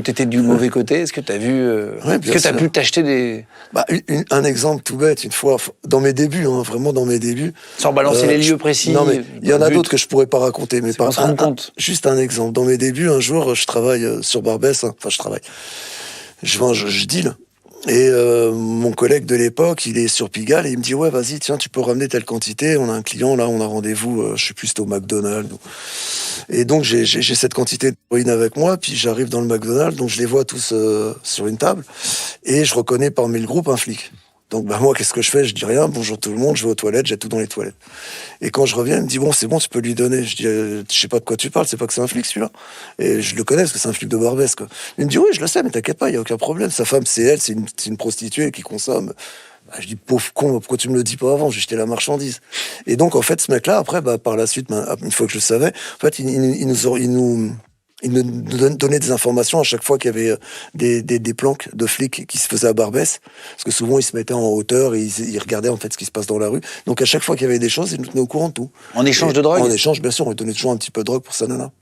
T'étais du mauvais côté, est-ce que t'as vu... est-ce que t'as pu t'acheter des... Un exemple tout bête, une fois, dans mes débuts, vraiment dans mes débuts... Sans balancer les lieux précis. Non, mais il y en a d'autres que je pourrais pas raconter, mais pas se rendre compte. Juste un exemple. Dans mes débuts, un jour, je travaille sur Barbès, je travaille. Je deal. Et mon collègue de l'époque, il est sur Pigalle et il me dit ouais, vas-y, tiens, tu peux ramener telle quantité. On a un client là, on a rendez-vous. Je sais plus, c'était au McDonald's. Et donc j'ai cette quantité d'héroïne avec moi. Puis j'arrive dans le McDonald's, donc je les vois tous sur une table et je reconnais parmi le groupe un flic. Donc moi, qu'est-ce que je fais? Je dis rien. Bonjour tout le monde. Je vais aux toilettes. J'ai tout dans les toilettes. Et quand je reviens, il me dit bon, c'est bon, tu peux lui donner. Je dis je sais pas de quoi tu parles. C'est pas que c'est un flic celui-là. Et je le connais parce que c'est un flic de Barbès, quoi. Il me dit oui, je le sais, mais t'inquiète pas, il y a aucun problème. Sa femme, c'est elle, c'est une prostituée qui consomme. Je dis pauvre con, pourquoi tu me le dis pas avant? J'ai jeté la marchandise. Et donc en fait, ce mec-là, après, par la suite, une fois que je le savais, en fait, il nous donnait des informations à chaque fois qu'il y avait des planques de flics qui se faisaient à Barbès. Parce que souvent, ils se mettaient en hauteur et ils regardaient en fait ce qui se passe dans la rue. Donc à chaque fois qu'il y avait des choses, ils nous tenaient au courant de tout. En échange de drogue? En échange, bien sûr, on lui donnait toujours un petit peu de drogue pour sa nana.